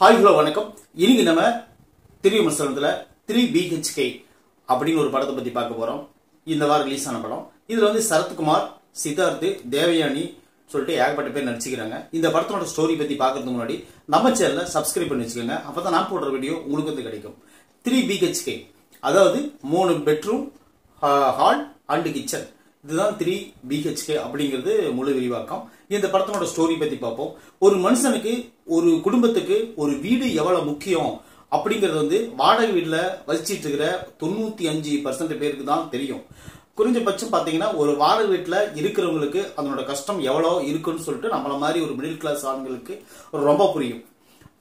Hi hello வணக்கம். இன்னைக்கு நம்ம திரு விமர்சனத்துல 3BHK அப்படின்னு ஒரு படத்தை பத்தி பார்க்க போறோம். இந்த வாரம் ரிலீஸ் ஆன படம். இதுல வந்து சரத்குமார், சித்தார்த், தேவயானி சொல்லிட்டு ஏகப்பட்ட பேர் நடிச்சுக்கிறாங்க. இந்த படத்தோட ஸ்டோரி பத்தி பார்க்கறதுக்கு முன்னாடி நம்ம சேனலை சப்ஸ்கிரைப் பண்ணி வச்சுக்கோங்க. அப்பதான் நான் போடுற வீடியோ உங்களுக்கு வந்து கிடைக்கும். 3BHK அதாவது 3 பெட்ரூம், ஹால் அண்ட் கிச்சன். இதுதான் 3BHK அப்படிங்கிறது முழு விரிவாக்கம். இந்த படத்தோட ஸ்டோரி பத்தி பார்ப்போம். ஒரு மனுஷனுக்கு, ஒரு குடும்பத்துக்கு ஒரு வீடு எவ்வளவு முக்கியம் அப்படிங்கறது வந்து வாடகை வீட்டுல வசிச்சிட்டு இருக்கிற 95% பேருக்கு தான் தெரியும். குறைஞ்சபட்சம் பாத்தீங்கன்னா ஒரு வாடகை வீட்டுல இருக்கிறவங்களுக்கு அதனோட கஷ்டம் எவ்வளவு இருக்குன்னு சொல்லிட்டு நம்மள மாதிரி ஒரு மிடில் கிளாஸ் ஆண்களுக்கு ரொம்ப புரியும்.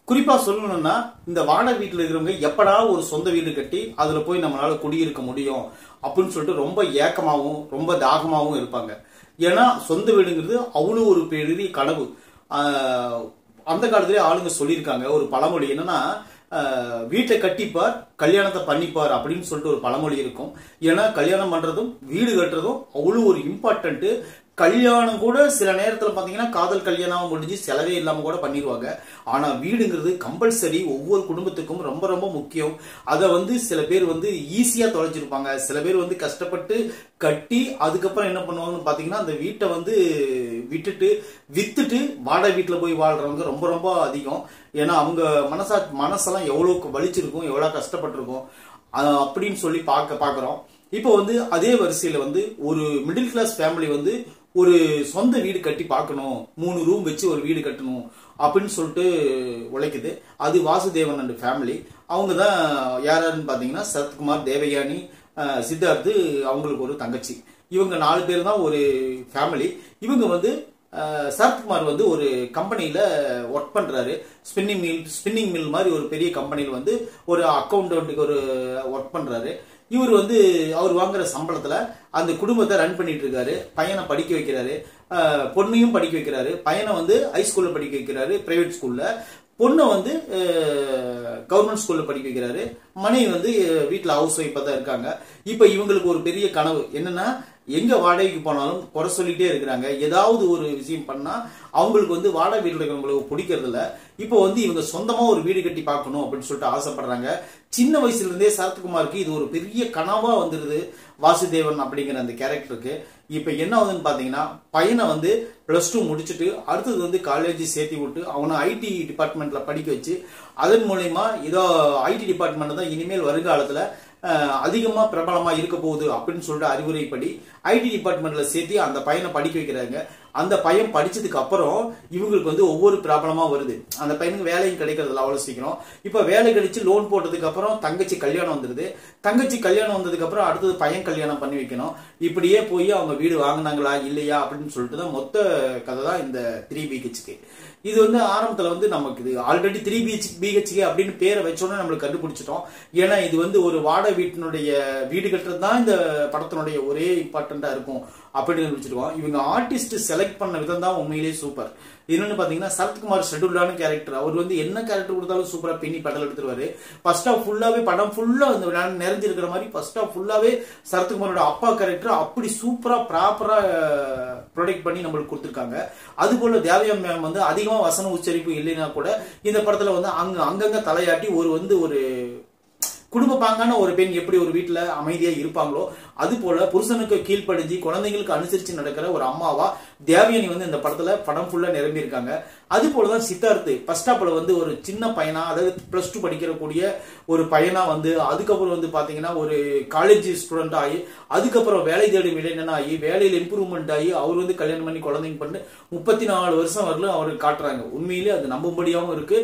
குறிப்பா சொல்லணும்னா, இந்த வாடகை வீட்டுல இருக்கிறவங்க எப்படா ஒரு சொந்த வீடு கட்டி அதுல போய் நம்மளால குடியிருக்க முடியும் அப்படின்னு சொல்லிட்டு ரொம்ப ஏக்கமாவும் ரொம்ப தாகமாவும் இருப்பாங்க. ஏன்னா சொந்த வீடுங்கிறது அவ்வளவு ஒரு பெரிய கனவு. அந்த காலத்திலே ஆளுங்க சொல்லியிருக்காங்க ஒரு பழமொழி, என்னன்னா வீட்டை கட்டிப்பார் கல்யாணத்தை பண்ணிப்பார் அப்படின்னு சொல்லிட்டு ஒரு பழமொழி இருக்கும். ஏன்னா கல்யாணம் பண்றதும் வீடு கட்டுறதும் அவ்வளவு ஒரு இம்பார்ட்டன்ட். கல்யாணம் கூட சில நேரத்துல பாத்தீங்கன்னா காதல் கல்யாணம் முடிஞ்சு செலவே இல்லாம கூட பண்ணிடுவாங்க. ஆனா வீடுங்கிறது கம்பல்சரி ஒவ்வொரு குடும்பத்துக்கும் ரொம்ப ரொம்ப முக்கியம். அதை வந்து சில பேர் வந்து ஈஸியா தொலைச்சிருப்பாங்க. சில பேர் வந்து கஷ்டப்பட்டு கட்டி அதுக்கப்புறம் என்ன பண்ணுவாங்கன்னு பாத்தீங்கன்னா அந்த வீட்டை வந்து வித்துட்டு வாடகை வீட்டுல போய் வாழ்றவங்க ரொம்ப ரொம்ப அதிகம். ஏன்னா அவங்க மனசெல்லாம் எவ்வளவு வலிச்சிருக்கும், எவ்வளவு கஷ்டப்பட்டிருக்கும் அப்படின்னு சொல்லி பாக்குறோம். இப்போ வந்து அதே வரிசையில வந்து ஒரு மிடில் கிளாஸ் ஃபேமிலி வந்து ஒரு சொந்த வீடு கட்டி பார்க்கணும், 3 ரூம் வச்சு ஒரு வீடு கட்டணும் அப்படின்னு சொல்லிட்டு உழைக்குது. அது வாசுதேவன் அண்ட் ஃபேமிலி. அவங்க தான் யாருன்னு பாத்தீங்கன்னா சரத்குமார், தேவயானி, சித்தார்த்து, அவங்களுக்கு ஒரு தங்கச்சி. இவங்க 4 பேர் தான் ஒரு ஃபேமிலி. இவங்க வந்து சரத்குமார் வந்து ஒரு கம்பெனியில ஒர்க் பண்றாரு. ஸ்பின்னிங் மில் மாதிரி ஒரு பெரிய கம்பெனியில் வந்து ஒரு அக்கௌண்டன்ட்டுக்கு ஒரு ஒர்க் பண்றாரு. இவர் வந்து அவர் வாங்குற சம்பளத்துல அந்த குடும்பத்தை ரன் பண்ணிட்டு இருக்காரு. பையனை படிக்க வைக்கிறாரு, பொண்ணையும் படிக்க வைக்கிறாரு. பையனை வந்து ஹைஸ்கூல்ல படிக்க வைக்கிறாரு, பிரைவேட் ஸ்கூல்ல. பொண்ணை வந்து கவர்மெண்ட் ஸ்கூல்ல படிக்க வைக்கிறாரு. மனைவி வந்து வீட்டுல ஹவுஸ் ஒய்ஃபா தான் இருக்காங்க. இப்ப இவங்களுக்கு ஒரு பெரிய கனவு என்னன்னா, எங்க வாடகைக்கு போனாலும் குறை சொல்லிட்டே இருக்கிறாங்க. ஏதாவது ஒரு விஷயம் பண்ணா அவங்களுக்கு வந்து வாடகை வீட்டுல இருக்கிறவங்களுக்கு பிடிக்கிறது இல்ல. இப்போ வந்து இவங்க சொந்தமா ஒரு வீடு கட்டி பார்க்கணும் அப்படின்னு சொல்லிட்டு ஆசைப்படுறாங்க. சின்ன வயசுல இருந்தே சரத்குமாருக்கு இது ஒரு பெரிய கனவா வந்துருது. வாசுதேவன் அப்படிங்கிற அந்த கேரக்டருக்கு இப்ப என்ன ஆகுதுன்னு பாத்தீங்கன்னா, பையனை வந்து +2 முடிச்சுட்டு அடுத்தது வந்து காலேஜ் சேர்த்தி விட்டு அவனை ஐடி டிபார்ட்மெண்ட்ல படிக்க வச்சு அதன் மூலயமா இதோ ஐடி டிபார்ட்மெண்ட் தான் இனிமேல் வருங்காலத்துல அதிகமா பிரபலமா இருக்க போகுது அப்படின்னு சொல்லிட்டு அறிவுரைப்படி ஐடி டிபார்ட்மெண்ட்ல சேர்த்து அந்த பையனை படிக்க வைக்கிறாங்க. அந்த பையன் படிச்சதுக்கு அப்புறம் இவங்களுக்கு வந்து ஒவ்வொரு ப்ராப்ளமா வருது. அந்த பையனுக்கு வேலையும் கிடைக்கிறதுல அவ்வளவு சீக்கிரம். இப்ப வேலை கிடைச்சு லோன் போட்டதுக்கு அப்புறம் தங்கச்சி கல்யாணம் வந்துருது. தங்கச்சி கல்யாணம் வந்ததுக்கு அப்புறம் அடுத்தது பையன் கல்யாணம் பண்ணி வைக்கணும். இப்படியே போய் அவங்க வீடு வாங்கினாங்களா இல்லையா அப்படின்னு சொல்லிட்டு தான் மொத்த கதை தான் இந்த 3BHK. இது வந்து ஆரம்பத்துல வந்து நமக்கு இது ஆல்ரெடி 3BHK அப்படின்னு பேரை வச்சோன்னு நம்மளுக்கு கண்டுபிடிச்சிட்டோம். ஏன்னா இது வந்து ஒரு வாடகை வீட்டினுடைய வீடு கட்டுறது தான் இந்த படத்தினுடைய ஒரே இம்பார்ட்டண்டா இருக்கும் அப்படின்னு நினைச்சிருக்கோம். இவங்க ஆர்டிஸ்ட் செலக்ட் பண்ண விதம் தான் உண்மையிலேயே சூப்பர். என்னன்னு பாத்தீங்கன்னா, சரத்குமார் ஷெட்யூல்டான கேரக்டர். அவர் வந்து என்ன கேரக்டர் கொடுத்தாலும் சூப்பரா பின்னி படம் எடுத்துருவாரு. ஃபர்ஸ்ட் ஹாஃப் ஃபுல்லாவே படம் ஃபுல்லா நிறைஞ்சிருக்கிற மாதிரி ஃபர்ஸ்ட் ஹாஃப் ஃபுல்லாவே சரத்குமாரோட அப்பா கேரக்டர் அப்படி சூப்பரா ப்ராப்பரா ப்ரொடக்ட் பண்ணி நம்மளுக்கு கொடுத்துருக்காங்க. அது போல தேவயானி மேம் வந்து அதிகமா வசன உச்சரிப்பு இல்லைன்னா கூட இந்த படத்துல வந்து அங்கங்க தலையாட்டி ஒரு குடும்ப பாங்கான ஒரு பெண் எப்படி ஒரு வீட்டுல அமைதியா இருப்பாங்களோ அது போல புருஷனுக்கு கீழ்ப்படிஞ்சு குழந்தைங்களுக்கு அனுசரிச்சு நடக்கிற ஒரு அம்மாவா தேவயானி வந்து இந்த படத்துல படம் ஃபுல்லா நிரம்பி இருக்காங்க. அது போலதான் சித்தார்த்து ஃபர்ஸ்ட் ஹாப்ல வந்து ஒரு சின்ன பையனா, அதாவது +2 படிக்கக்கூடிய ஒரு பையனா வந்து அதுக்கப்புறம் வந்து பாத்தீங்கன்னா ஒரு காலேஜ் ஸ்டூடெண்ட் ஆகி அதுக்கப்புறம் வேலை தேடி இளைஞனா ஆகி வேலையில இம்ப்ரூவ்மெண்ட் ஆகி அவர் வந்து கல்யாணம் பண்ணி குழந்தைங்க பண்ணி 34 வருஷம் வரலும் அவருக்கு காட்டுறாங்க. உண்மையிலே அது நம்பும்படியாகவும் இருக்கு.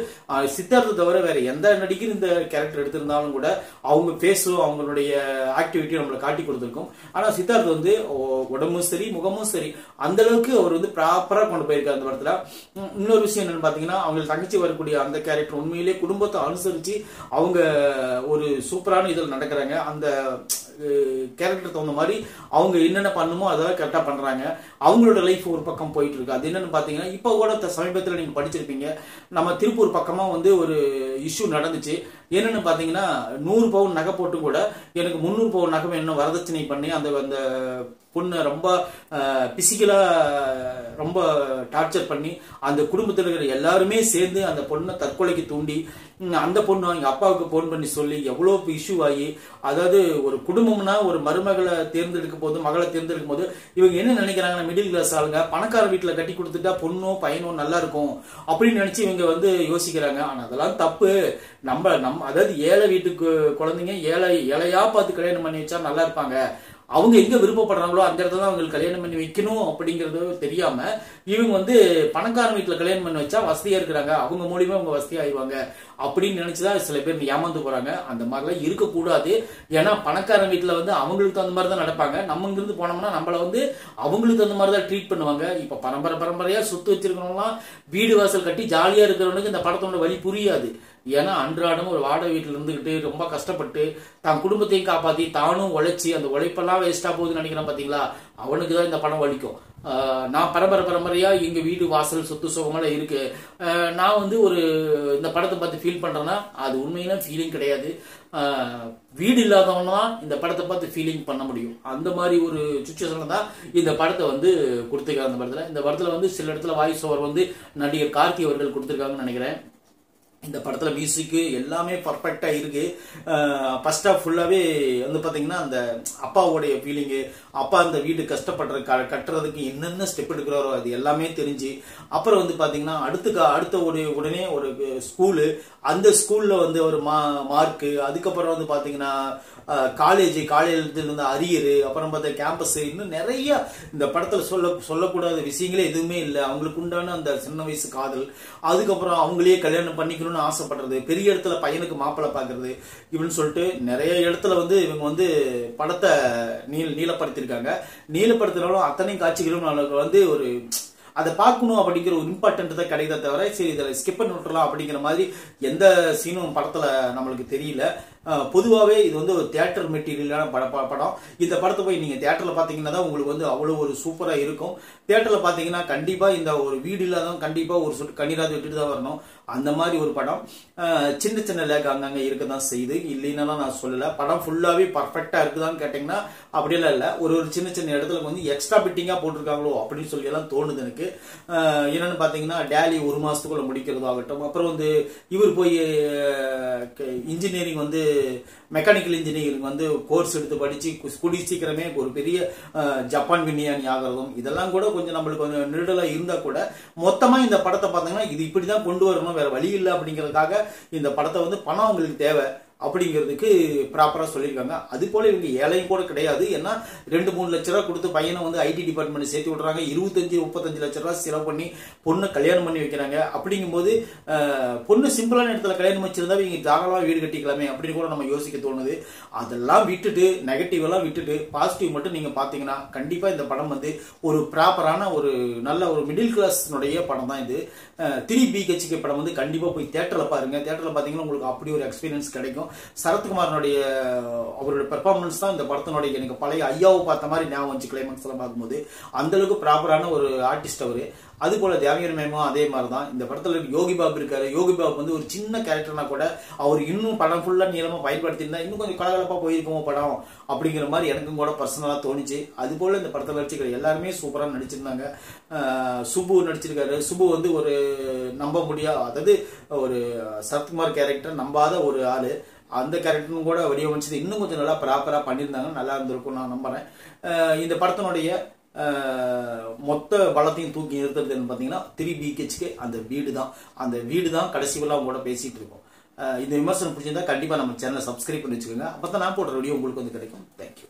சித்தார்த்தை தவிர வேற எந்த நடிகர் இந்த கேரக்டர் எடுத்திருந்தாலும் கூட அவங்க பேசும் அவங்களுடைய ஆக்டிவிட்டி நம்மளை காட்டி கொடுத்துருக்கும். ஆனா சித்தார்த் வந்து உடம்பும் சரி முகமும் சரி அந்த அளவுக்கு அவர் வந்து ப்ராப்பரா கொண்டு போயிருக்காரு அந்த படத்துல. இன்னொரு விஷயம் என்னன்னு பாத்தீங்கன்னா, அவங்க தங்கச்சி வரக்கூடிய அந்த கேரக்டர் உண்மையிலேயே குடும்பத்தை அனுசரிச்சு அவங்க ஒரு சூப்பரான இதில் நடக்கிறாங்க. அந்த கேரக்டர் தகுந்த மாதிரி அவங்க என்னென்ன பண்ணுமோ அதெல்லாம் கரெக்டா பண்றாங்க. அவங்களோட லைஃப் ஒரு பக்கம் போயிட்டு இருக்கு. அது என்னன்னு பாத்தீங்கன்னா, இப்ப கூட சமீபத்தில் நீங்க படிச்சிருப்பீங்க, நம்ம திருப்பூர் பக்கமா வந்து ஒரு இஷ்யூ நடந்துச்சு. என்னன்னு பாத்தீங்கன்னா, 100 பவுன் நகை போட்டு கூட எனக்கு 300 பவுன் நகை என்ன வரதட்சணை பண்ணி அந்த பொண்ணை ரொம்ப பிசிக்கலா ரொம்ப டார்ச்சர் பண்ணி அந்த குடும்பத்தில் இருக்கிற எல்லாருமே சேர்ந்து அந்த பொண்ணை தற்கொலைக்கு தூண்டி அந்த பொண்ணு எங்க அப்பாவுக்கு போன் பண்ணி சொல்லி எவ்வளவு இஷ்யூ ஆகி, அதாவது ஒரு குடும்பம்னா ஒரு மருமகளை தேர்ந்தெடுக்கும் போது மகளை தேர்ந்தெடுக்கும் போது இவங்க என்ன நினைக்கிறாங்கன்னா, மிடில் கிளாஸ் ஆளுங்க பணக்கார வீட்டுல கட்டி கொடுத்துட்டா பொண்ணோ பையனோ நல்லா இருக்கும் அப்படின்னு நினைச்சு இவங்க யோசிக்கிறாங்க. ஆனா அதெல்லாம் தப்பு. நம்ம அதாவது ஏழை வீட்டுக்கு குழந்தைங்க ஏழையா பார்த்து கல்யாணம் பண்ணி வச்சா நல்லா இருப்பாங்க, அவங்க எங்க விருப்பப்படுறாங்களோ அந்த இடத்துல தான் அவங்களுக்கு கல்யாணம் பண்ணி வைக்கணும் அப்படிங்கறது தெரியாம இவங்க பணக்கார வீட்டுல கல்யாணம் பண்ணி வச்சா வசதியா இருக்கிறாங்க, அவங்க மூலியமா அவங்க வசதி ஆயிடுவாங்க அப்படின்னு நினைச்சுதான் சில பேர் ஏமாந்து போறாங்க. அந்த மாதிரிலாம் இருக்கக்கூடாது. ஏன்னா பணக்கார வீட்டுல அவங்களுக்கு அந்த மாதிரி தான் நடப்பாங்க. நம்ம இங்கிருந்து போனோம்னா நம்மள அவங்களுக்கு அந்த மாதிரி தான் ட்ரீட் பண்ணுவாங்க. இப்ப பரம்பரையா சொத்து வச்சிருக்கிறவங்களாம் வீடு வாசல் கட்டி ஜாலியா இருக்கிறவனுக்கு இந்த படத்தோட வழி புரியாது. ஏன்னா அன்றாடம் ஒரு வாடகை வீட்டுல இருந்துகிட்டு ரொம்ப கஷ்டப்பட்டு தான் குடும்பத்தையும் காப்பாத்தி தானும் உழைச்சி அந்த உழைப்பெல்லாம் வேஸ்டா போகுதுன்னு நினைக்கிறான் பாத்தீங்களா, அவனுக்கு தான் இந்த படம் வலிக்கும். நான் பரம்பரையா எங்க வீடு வாசல் சொத்து சுகமெல்லாம் இருக்கு, நான் ஒரு இந்த படத்தை பார்த்து ஃபீல் பண்றேன்னா அது உண்மையில ஃபீலிங் கிடையாது. வீடு இல்லாதவங்க தான் இந்த படத்தை பார்த்து ஃபீலிங் பண்ண முடியும். அந்த மாதிரி ஒரு சுச்சுவேஷன்ல தான் இந்த படத்தை கொடுத்துருக்காங்க. இந்த படத்துல சில இடத்துல வாய்ஸ் ஓவர் நடிகர் கார்த்தி அவர்கள் கொடுத்துருக்காங்கன்னு நினைக்கிறேன். இந்த படத்துல மியூசிக் எல்லாமே பர்ஃபெக்டா இருக்கு. ஃபர்ஸ்ட் ஆஃப் ஃபுல்லாவே பாத்தீங்கன்னா அந்த அப்பாவுடைய ஃபீலிங்கு, அப்பா அந்த வீடு கஷ்டப்படுற கட்டுறதுக்கு என்னென்ன ஸ்டெப் எடுக்கிறாரோ அது எல்லாமே தெரிஞ்சு, அப்புறம் பாத்தீங்கன்னா அடுத்த உடனே ஒரு ஸ்கூலு, அந்த ஸ்கூல்ல ஒரு மார்க்கு, அதுக்கப்புறம் பாத்தீங்கன்னா காலேஜ்ல இருந்த அரியர், அப்புறம் பார்த்தா கேம்பஸ், இன்னும் நிறைய இந்த படத்துல சொல்லக்கூடாத விஷயங்களே எதுவுமே இல்லை. அவங்களுக்கு உண்டான அந்த சின்ன வயசு காதல், அதுக்கப்புறம் அவங்களே கல்யாணம் பண்ணிக்கணும்னு ஆசைப்படுறது, பெரிய இடத்துல பையனுக்கு மாப்பிள்ளை பாக்குறது, இப்படின்னு சொல்லிட்டு நிறைய இடத்துல இவங்க படத்தை நீளப்படுத்திருக்காங்க. நீளப்படுத்தினாலும் அத்தனை காட்சிகளும் ஒரு அதை பார்க்கணும் அப்படிங்கிற ஒரு இம்பார்ட்டன்ட் தான் கிடைக்கிறத தவிர சரி இதில் ஸ்கிப் பண்ணி விட்டுறலாம் அப்படிங்கிற மாதிரி எந்த சீனும் படத்துல நம்மளுக்கு தெரியல. பொதுவாகவே இது ஒரு தியேட்டர் மெட்டீரியலான படம். இந்த படத்தை போய் நீங்க தியேட்டர்ல பாத்தீங்கன்னா தான் உங்களுக்கு அவ்வளவு ஒரு சூப்பரா இருக்கும். தியேட்டர்ல பாத்தீங்கன்னா கண்டிப்பா இந்த ஒரு வீடு இல்லாதவங்க கண்டிப்பா ஒரு சொட்டு கண்ணீராது விட்டுட்டு தான் வரணும். அந்த மாதிரி ஒரு படம். சின்ன சின்ன லேக் அங்கங்க இருக்கதான் செய்யுது, இல்லைன்னா நான் சொல்லல. படம் ஃபுல்லாவே பர்ஃபெக்டா இருக்குதான்னு கேட்டீங்கன்னா அப்படியெல்லாம் இல்ல. ஒரு சின்ன சின்ன இடத்துல எக்ஸ்ட்ரா பிட்டிங்கா போட்டிருக்காங்களோ அப்படின்னு சொல்லி எல்லாம் தோணுது எனக்கு. என்னன்னு பாத்தீங்கன்னா டேலி 1 மாசத்துக்குள்ள முடிக்கிறதாகட்டும், அப்புறம் இவர் போய் இன்ஜினியரிங் மெக்கானிக்கல் இன்ஜினியரிங் கோர்ஸ் எடுத்து படிச்சு கூடி சீக்கிரமே ஒரு பெரிய ஜப்பான் விஞ்ஞானி ஆகிறதும், இதெல்லாம் கூட கொஞ்சம் நம்மளுக்கு கொஞ்சம் நெருடலா இருந்தா கூட மொத்தமா இந்த படத்தை பார்த்தீங்கன்னா இது இப்படிதான் கொண்டு வரணும், வேற வழி இல்லை அப்படிங்கிறதுக்காக இந்த படத்தை பணம் உங்களுக்கு தேவை அப்படிங்கிறதுக்கு ப்ராப்பரா சொல்லியிருக்காங்க. அது போல இவங்க ஏழையும் கூட கிடையாது. ஏன்னா 2-3 லட்ச ரூபாய் கொடுத்து பையனை ஐடி டிபார்ட்மெண்ட் சேர்த்து விடுறாங்க, 25-35 லட்ச ரூபாய் செலவு பண்ணி பொண்ணை கல்யாணம் பண்ணி வைக்கிறாங்க. அப்படிங்கும்போது பொண்ணு சிம்பிளான இடத்துல கல்யாணம் வச்சிருந்தா இவங்க தாராளமா வீடு கட்டிக்கலாமே அப்படின்னு கூட நம்ம யோசிக்க தோணுது. அதெல்லாம் விட்டுட்டு நெகட்டிவ் எல்லாம் விட்டுட்டு பாசிட்டிவ் மட்டும் நீங்க பாத்தீங்கன்னா கண்டிப்பா இந்த படம் ஒரு ப்ராப்பரான ஒரு நல்ல ஒரு மிடில் கிளாஸ்னுடைய படம் தான் இது. 3BHK படம் கண்டிப்பா போய் தியேட்டர்ல பாருங்க. தியேட்டர்ல பாத்தீங்கன்னா உங்களுக்கு அப்படி ஒரு எக்ஸ்பீரியன்ஸ் கிடைக்கும். சரத்குமாரனுடைய அவருடைய பெர்ஃபார்மன்ஸ் தான் இந்த படத்தினுடைய எனக்கு பழைய ஐயாவை பார்த்த மாதிரி ஞாபகம் வந்துச்சு. கிளைமேக்ஸ் எல்லாம் பார்க்கும்போது அந்த அளவுக்கு ப்ராப்பரான ஒரு ஆர்டிஸ்ட் அவரு. அது போல தேவகிரி மேமும் அதே மாதிரிதான். இந்த படத்துல யோகி பாபு இருக்காரு. யோகி பாபு ஒரு சின்ன கேரக்டர்னா கூட அவர் இன்னும் படம் ஃபுல்லா நீளமா பயன்படுத்தியிருந்தா இன்னும் கொஞ்சம் கலகலப்பா போயிருக்குமோ படம் அப்படிங்கிற மாதிரி எனக்கும் கூட பர்சனலா தோணுச்சு. அது போல இந்த படத்துல நடிச்சிருக்கிற எல்லாருமே சூப்பரா நடிச்சிருந்தாங்க. சுபு நடிச்சிருக்காரு. சுபு ஒரு நம்ப முடியாத, அதாவது ஒரு சரத்குமார் கேரக்டர் நம்பாத ஒரு ஆளு. அந்த கேரக்டரும் கூட வடிவமைச்சது இன்னும் கொஞ்சம் நல்லா ப்ராப்பரா பண்ணியிருந்தாங்க, நல்லா இருந்திருக்கும் நான் நம்புறேன். இந்த படத்தினுடைய மொத்த பலத்தையும் தூக்கி நிறுத்துறதுன்னு பாத்தீங்கன்னா 3BHK அந்த வீடு தான் கடைசி வரலாம் அவங்க கூட பேசிட்டு இருக்கோம். இந்த விமர்சனம் பிடிச்சிருந்தா கண்டிப்பா நம்ம சேனலை சப்ஸ்கிரைப் பண்ணி வச்சுக்கோங்க. அப்பதான் நான் போடுற வீடியோ உங்களுக்கு கிடைக்கும். தேங்க்யூ.